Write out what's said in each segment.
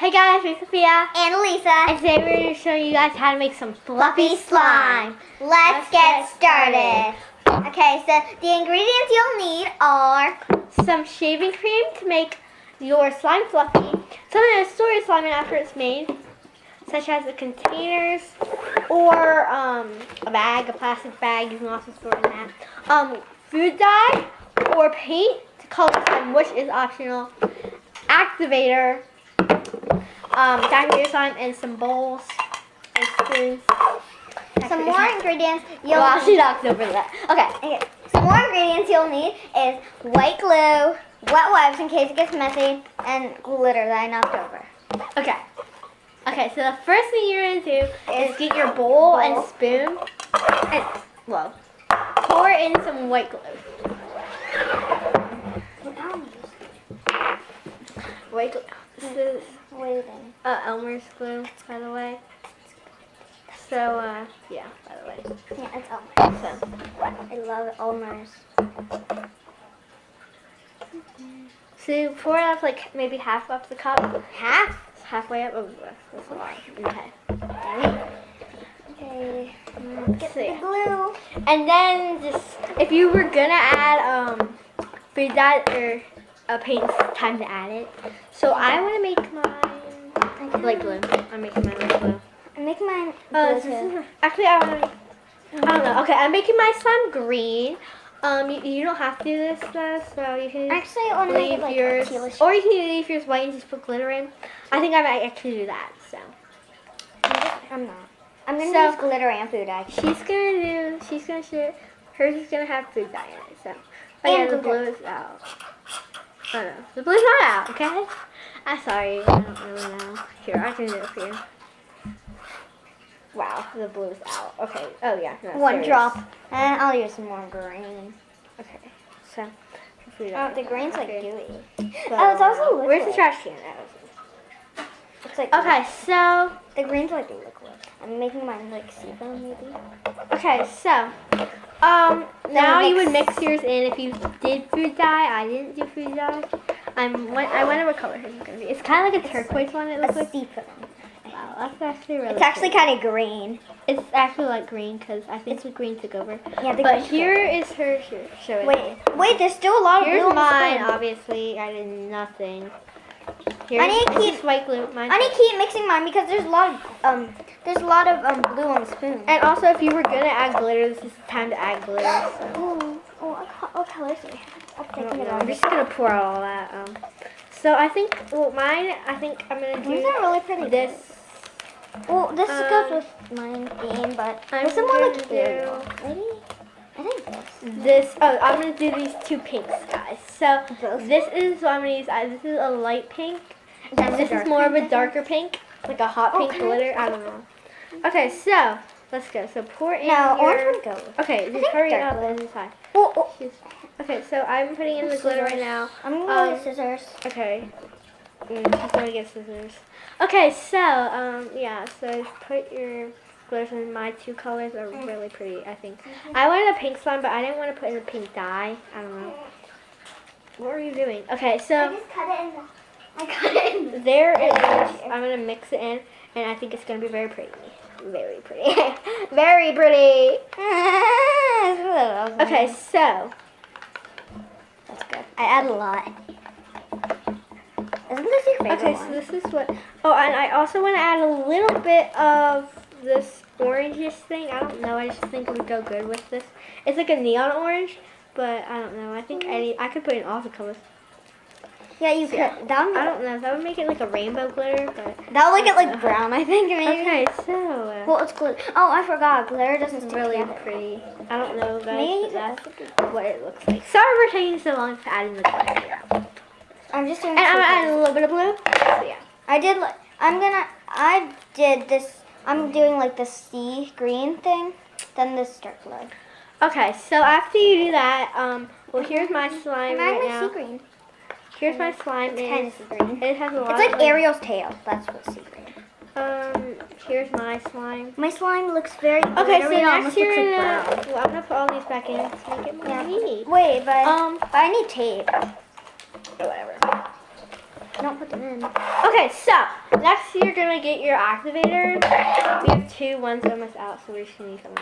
Hey guys, we're Sofia and Elisa. And today we're going to show you guys how to make some fluffy slime. Let's get started. Okay, so the ingredients you'll need are some shaving cream to make your slime fluffy, something to store your slime in after it's made, such as the containers or a bag, a plastic bag. You can also store it in that. Food dye or paint to color slime, which is optional. Activator, activator slime, and some bowls and spoons. some more ingredients Well, she knocked over that. Okay. Some more ingredients you'll need is white glue, wet wipes in case it gets messy, and glitter that I knocked over. Okay, so the first thing you're going to do is get your bowl and spoon and, well, pour in some white glue. White glue. This is Elmer's glue, by the way. So, yeah, by the way. Yeah, it's Elmer's. So, I love Elmer's. So pour it up like maybe half up the cup. Halfway up. Oh, that's a lot. Okay. Okay. Get the glue. And then just, if you were gonna add food dye or a paint, it's time to add it. So I want to make mine light glue. I'm making mine light glue. I'm making mine Actually, I don't know. Okay, I'm making my slime green. You don't have to do this though, so you can leave yours, or you can leave yours white and just put glitter in. I think I might actually do that. So I'm not. I'm gonna use glitter and food dye. She's gonna shoot. Hers is gonna have food dye in it. So yeah, the blue is out. Oh no, the blue's not out. Okay, I'm sorry. I don't really know. Here, I can do it for you. Wow, the blue is out. Okay. Oh yeah. No, one drop, and I'll use some more green. Okay. So. The green's like gooey. So, it's also liquid. Where's the trash can? It's like okay, so the green's like liquid. I'm making mine like seafoam maybe. Okay, so now you would mix yours in if you did food dye. I didn't do food dye. I wonder what color hers is gonna be. It's kind of like a turquoise one. It looks like seafoam. Wow, that's actually really. It's actually kind of green. It's actually like green because I think the green took over. Yeah, but here is her. Show it. Wait. There's still a lot of glue. Here's mine. Obviously, I did nothing. Here's, I need to keep white glue. I need to keep mixing mine because there's a lot of glue on the spoon. And also, if you were gonna add glitter, this is the time to add glitter. So. What colors do we have? I'm just gonna pour out all that. So I think, mine. I think I'm gonna do. These are really pretty. This. Well, this goes with mine theme, but I'm this is more like Ariel. Maybe. I think this. This. Oh, I'm gonna do these two pinks, guys. So this is what I'm gonna use. This is a light pink, and this is more of a darker pink, like a hot pink glitter. I don't know. Okay, so let's go. So pour in. No, orange would go. Okay, just hurry up and decide. Okay, so I'm putting in the glitter right now. I'm gonna get scissors. Okay. She's gonna get scissors. Okay, so yeah, so put your glitters in. My two colors are really pretty, I think. I wanted a pink slime, but I didn't want to put in a pink dye. I don't know. What were you doing? Okay, so I just cut it in. I cut it in. There it is. I'm gonna mix it in, and I think it's gonna be very pretty. Very pretty. Very pretty. Okay, so that's good. I add a lot. Isn't this your favorite one? So this is what. Oh, and I also want to add a little bit of this orangish thing. I don't know. I just think it would go good with this. It's like a neon orange, but I don't know. I think I could put in all the colors. Yeah, you could. I don't know. That would make it like a rainbow glitter, but that would make it like brown. I think maybe. Okay, so. Well, it's glitter. Oh, I forgot. Glitter doesn't stick really together. Pretty. I don't know, guys. That's what it looks like. Sorry for taking so long to add in the glitter. I'm just doing. And I'm gonna add a little bit of blue. So yeah. I did this. I'm doing like the sea green thing, then this dark blue. Okay, so after you do that, well, here's my slime right now. Sea green. Here's my slime. It's kind of sea green. It has a lot. It's like Ariel's tail. That's what sea green. Here's my slime. My slime looks very. Okay, so next you're gonna. Well, I'm gonna put all these back in to make it more neat. Wait, but I need tape. Or whatever. No, don't put them in. Okay, so next you're gonna get your activators. We have two. One's almost out, so we're just gonna use them.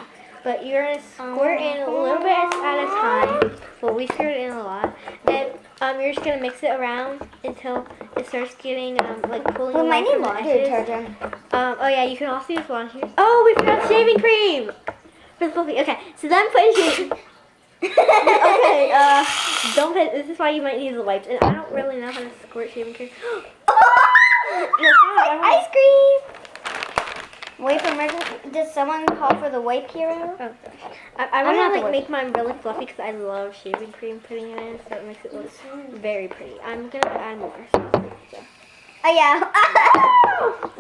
But you're gonna squirt in a little bit at a time. But we squirt in a lot, and you're just gonna mix it around until it starts getting like pulling We away might need from the laundry edges. detergent. Oh yeah, you can also use laundry. Oh, we forgot shaving cream for the fluffy. Okay, so then put in shaving. Okay, don't put. This is why you might need the wipes, and I don't really know how to squirt shaving cream. Ice cream! Wait for emergency. Did someone call for the wipe hero? Oh gosh. I I'm not want the to like worst. make mine really fluffy because I love shaving cream putting it in, so it makes it look very pretty. I'm gonna add more. So. Oh yeah.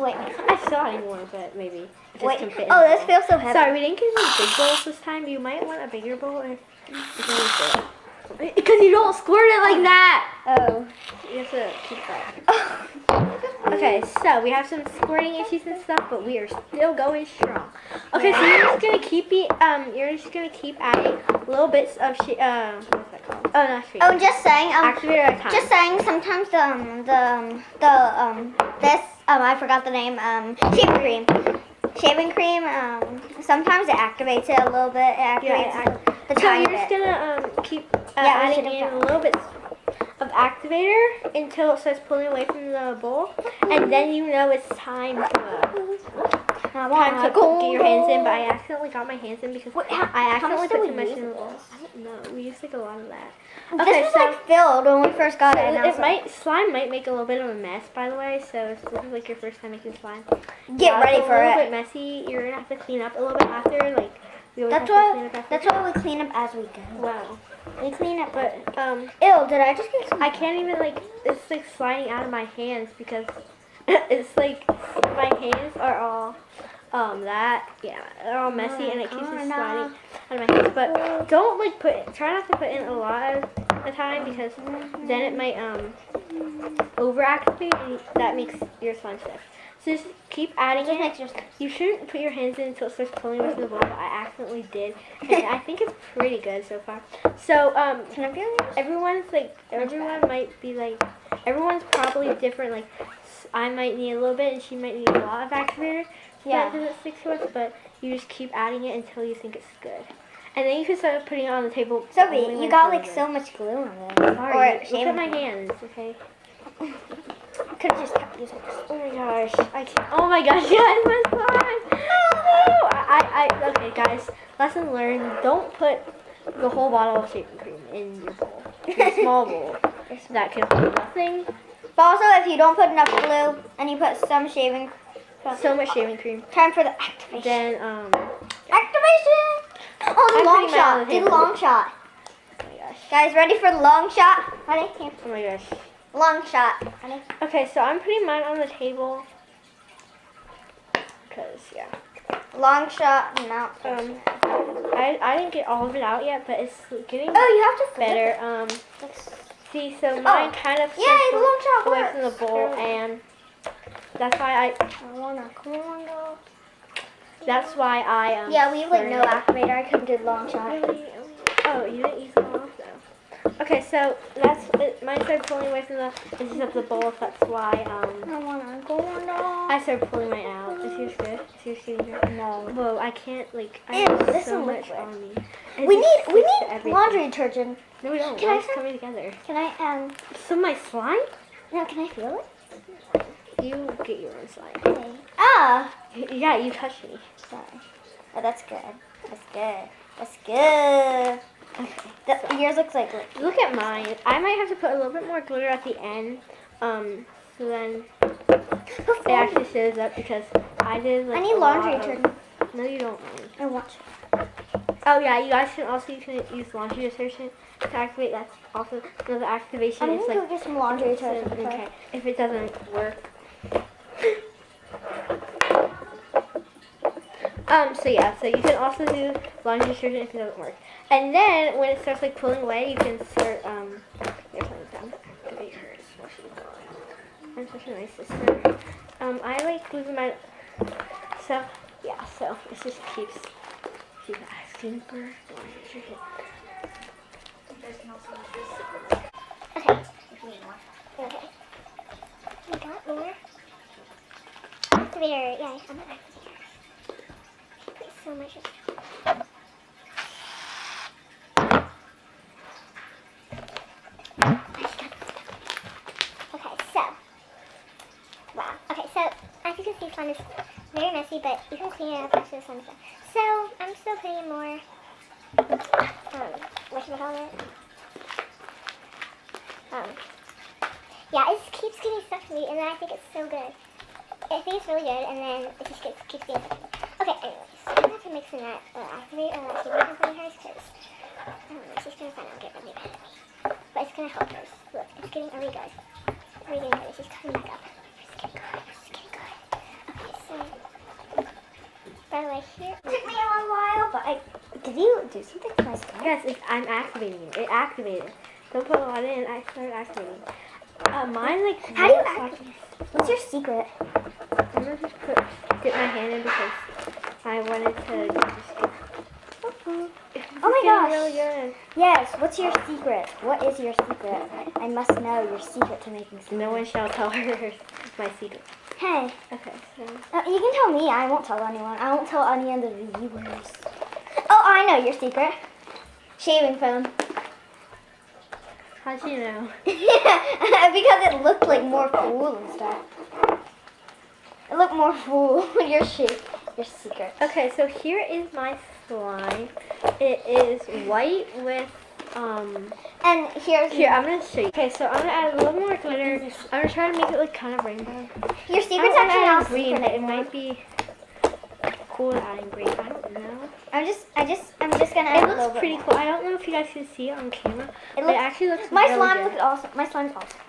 Wait. I saw it more, but maybe it just Wait. can fit in Oh, the this bowl. feels so heavy. Sorry, we didn't get any big bowls this time. You might want a bigger bowl if you can use it. Because you don't squirt it like that. Oh. You have to keep that. Okay, so we have some squirting issues and stuff, but we are still going strong. Okay, so you're just gonna keep adding little bits of what's that called? Oh, not shaving. Oh, just saying. Activator at a time. Just saying. Sometimes I forgot the name. Shaving cream. Shaving cream. Sometimes it activates it a little bit. It activates the So tiny you're bit. just gonna keep Yeah, we adding should have in a done. little bit of activator until it starts pulling away from the bowl, and then you know it's time to get your hands in. But I accidentally got my hands in because I accidentally put too much in the bowl. I don't know. We used like a lot of that. Okay, This was like filled when we first got it. And I was slime might make a little bit of a mess, by the way. So if this is like your first time making slime, get ready for it's a little it. bit messy. You're gonna have to clean up a little bit after. Like we always That's have to clean up after. why we clean up as we go. Wow. We clean up, But ew! Did I just get some? I can't even like. It's like sliding out of my hands because it's like my hands are all they're all messy and it keeps it sliding out of my hands. But don't like try not to put in a lot of the time because then it might overactivate and that makes your slime stiff. So just keep adding it. You shouldn't put your hands in until it starts pulling away from the bowl, but I accidentally did. And I think it's pretty good so far. So, Can I feel this? everyone might be like, everyone's probably different. Like, I might need a little bit and she might need a lot of activator. Yeah. Because it sticks to us, but you just keep adding it until you think it's good. And then you can start putting it on the table. Sophie, you got like so much glue on this. Sorry, look at my hands, okay? Could have just kept using this. Oh my gosh, I can't. Oh my gosh, guys, my slime! No! Okay, guys, lesson learned. Don't put the whole bottle of shaving cream in your bowl. In a small bowl. That can hold nothing. But also, if you don't put enough glue and you put some shaving, So much shaving cream. time for the activation. Then, Activation! Oh, the I'm long putting mine on shot. the Do the table. long shot. oh my gosh. Guys, ready for the long shot? Ready? Here. Oh my gosh. Long shot. Ready? Okay, so I'm putting mine on the table. Because, yeah. Long shot. No. I didn't get all of it out yet, but it's getting Oh, you have to flip better. it. See, so mine kind of Yay, the long shot away works. from the bowl, and that's why I wanna cornroll. that's why I Yeah, we have like no started- activator. I couldn't do the long shot. Really? Oh, you didn't use them off though. Okay, so that's it. Mine started pulling away from the edges of the bowl. So that's why I wanna cornroll. I started pulling mine out. Is yours good? Is yours getting good? No. Whoa, I can't like. I Ew, have this so is much liquid. on me. And We it need just sticks to everything. laundry detergent. No, we don't. Can I It's have- coming together. Can I So my slime? no, can I feel it? You get your own slime. Okay. Ah. Yeah, you touched me. Sorry. Oh, that's good. That's good. That's good. Okay. Yours looks like liquid. Look at mine. I might have to put a little bit more glitter at the end. So then it actually shows up because I did like I need a laundry lot of- detergent. No, you don't. I want Oh yeah, you guys can also use laundry detergent to activate. That's also another activation. I'm It's gonna like go get some laundry detergent. okay. If it doesn't work. So yeah, so you can also do laundry detergent if it doesn't work. And then when it starts like pulling away, you can start there's one down. Activate hers while she's gone. I'm such a nice sister. I like leaving my so yeah, so it just keeps asking for laundry detergent. Okay. If you need more. Okay. We got more. Activator. Yeah, I'm an activator. Put so much. Okay, so. Wow. Okay, so as you can see, slime is very messy, but you can clean it up after the slime is done. So I'm still putting in more. Whatchamacallit? Yeah, it just keeps getting stuck to me, and then I think it's so good. I think it's really good, and then it just keeps getting stuck to me. Okay, anyways, I'm gonna have to mix in that activate that she doesn't find hers, because she's gonna find out get really mad at me. But it's gonna help hers. Look, it's getting really good. Really getting good. She's coming back up. It's getting good. It's getting good. Okay, so by the way, here it took me a long while, but did you do something to my skin? Yes, I'm activating it. It activated. Don't put a lot in. I started activating. Mine like. How do you activate? What's your secret? I'm gonna just dip my hand in because I wanted to just get. Oh my gosh. Really good. Yes. What's your secret? What is your secret? I must know your secret to making slime. No one shall tell her my secret. Hey. Okay, so. You can tell me. I won't tell anyone. I won't tell any of the viewers. Oh, I know your secret. Shaving foam. How'd you know? Because it looked like more cool and stuff. It looked more cool. Your secret. Okay, so here is my slime. It is white with And here's Here, I'm gonna show you. Okay, so I'm gonna add a little more glitter. I'm gonna try to make it like kind of rainbow. Your secret's actually not green. secret It anymore. might be cool adding green. I don't know. I'm just gonna add It a little looks bit pretty more. cool. I don't know if you guys can see it on camera. It actually looks My really slime good. looks awesome. My slime's awesome.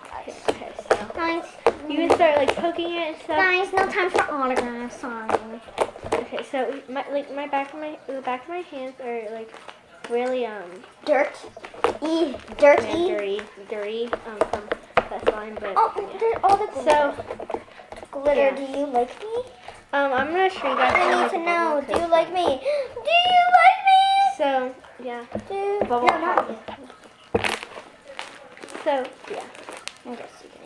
Okay, so Guys, you can start like poking it and stuff. guys, no time for autographs. Sorry. Okay, so the back of my hands are like really Dirty. dirty from that slime, but Oh, there's all the glitter. so Glitter. yeah. Do you like me? I'm gonna show you guys. I need to know. Do you like me? Do you like me? So yeah, No, not you. so yeah. I'm just secret.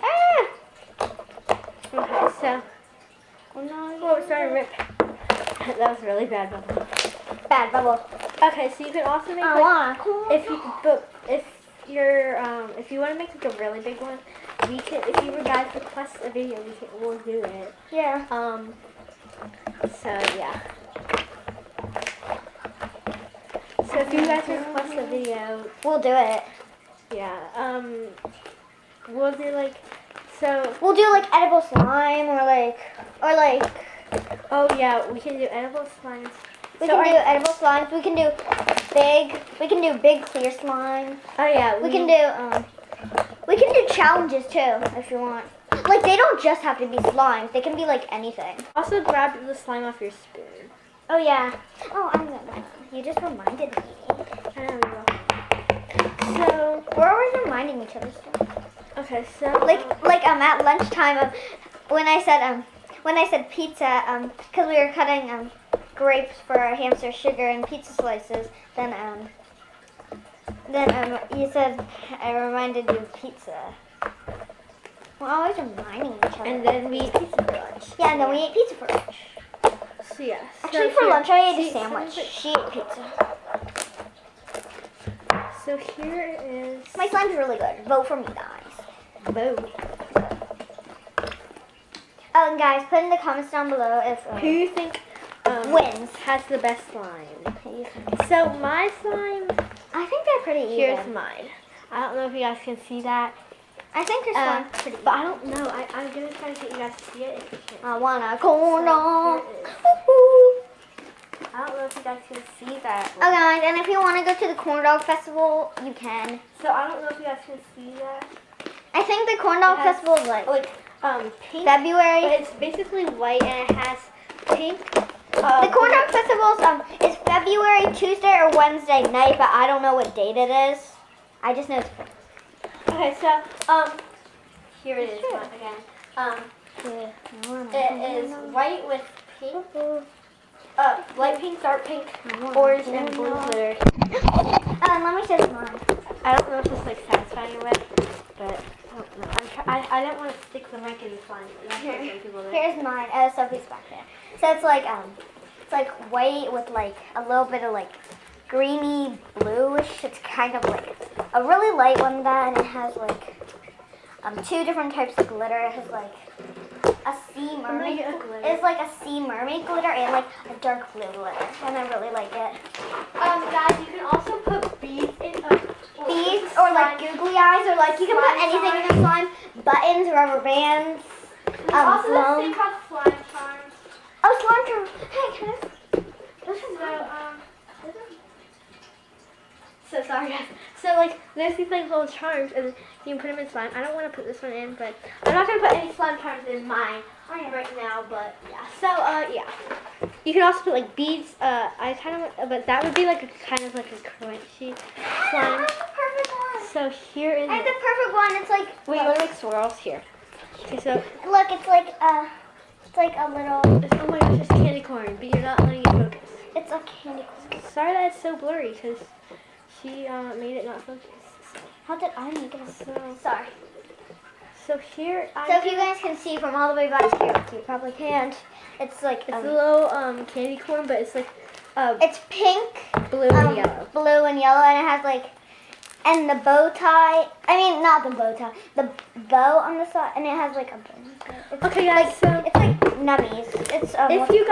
Okay, so oh, it's starting to rip. That was really bad bubble. Bad bubble. Okay, so you can also make like, if you want to make like a really big one, we can. If you guys request a video, we'll do it. Yeah. So yeah. So if you guys request a video, We'll do it. yeah. We'll do like so. We'll do like edible slime or like. Oh yeah, we can do edible slimes. We can do edible slimes. We can do big clear slime. Oh yeah, We can do challenges too if you want. Like they don't just have to be slimes. They can be like anything. also grab the slime off your spoon. Oh yeah. Oh, I'm gonna. You just reminded me. I don't know. So We're always reminding each other stuff. okay, so Like at lunchtime when I said pizza because we were cutting grapes for our hamster sugar and pizza slices. Then you said I reminded you of pizza. We're always reminding each other. and then we eat pizza for lunch. Yeah, and then we ate pizza for lunch. So yeah. Actually, so for here- lunch I ate a see, sandwich. so- She ate pizza. So here is My slime's really good. Vote for me, guys. vote. Oh, and guys, put in the comments down below if Who you think wins. has the best slime? Who you think? So my slime. I think they're pretty even. Here's mine. I don't know if you guys can see that, I think your slime's pretty but I don't know. I'm gonna try to get you guys to see it. If you can. I wanna corn dog. Here it is. Woo-hoo. I don't know if you guys can see that. Oh guys, and if you want to go to the corn dog festival, you can. So I don't know if you guys can see that. I think the corn dog It has, festival is like Pink. February. But it's basically white and it has pink. The corn dog festival is February Tuesday or Wednesday night, but I don't know what date it is. I just know it's. Okay, so here it is once again. It is white with pink. Light pink, dark pink, orange, and blue glitter. Let me show you mine. I don't know if it's like satisfying or what, but I don't No, I don't want to stick the mic in the slime. That's what some people do. Here's mine. Sophie's back there. So it's like white with like a little bit of like greeny bluish. It's kind of like a really light one that, and it has like two different types of glitter. It has like a sea mermaid. It's like a sea mermaid glitter and like a dark blue glitter, and I really like it. Guys, you can also put beads in. Beads or like googly eyes, or like you can put anything in the slime. Buttons, rubber bands. Also, this Foam. thing called slime charms. Oh, slime charms. Hey, can I? So sorry guys. So like there's these like little charms and you can put them in slime. I don't want to put this one in, but I'm not gonna put any slime charms in mine right now. But yeah. So yeah. You can also put like beads. I kind of, but that would be like a kind of like a crunchy slime. That's the perfect one. So here is. I have the perfect one. It's like. Wait, you want to make swirls here? Okay, so look, it's like a little. oh my gosh, it's candy corn, but you're not letting it focus. It's a candy corn. Sorry that it's so blurry because she made it not focus. How did I make it? So Sorry. So here, So if you guys can see from all the way back here, which you probably can't, it's like it's a little candy corn, but it's like it's pink, blue and yellow. Blue and yellow, and it has like, and the bow tie. I mean, not the bow tie, the bow on the side, and it has like a bow. It's Okay, guys. like, So it's like nummies. It's if you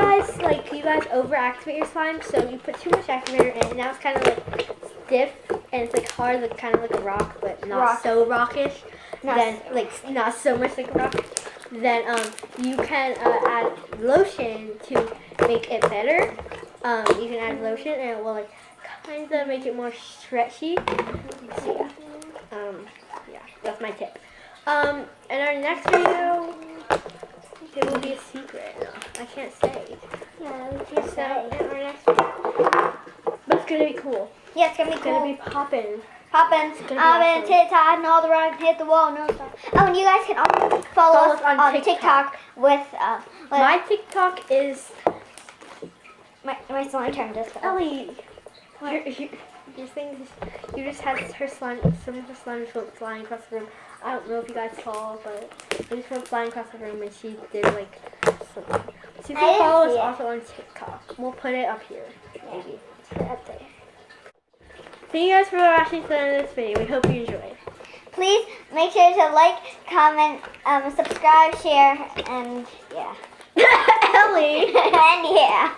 guys overactivate your slime, so you put too much activator in, now it's kind of like stiff and it's like hard, like kind of like a rock, but not so rockish. Then like not so much like a rock. Then you can add lotion to make it better. You can add lotion and it will like kind of make it more stretchy. So yeah, that's my tip. In our next video, it will be a secret. No, I can't say. Yeah, we can't So say. in our next video, but it's gonna be cool. Yeah, it's gonna be It's cool. gonna be poppin'. Poppin', awesome. tit-tot, and all the rug, hit the wall, no stop. Oh, and you guys can also follow us on TikTok with My TikTok is my slime turned this off. Ellie. Your thing, you just had her slime, some of her slime went flying across the room. I don't know if you guys saw, but it just went flying across the room and she did like something. So you can follow us also on TikTok. We'll put it up here, maybe. Put it up there. Thank you guys for watching to the end of this video. We hope you enjoyed. Please make sure to like, comment, subscribe, share, and yeah. Ellie! And yeah.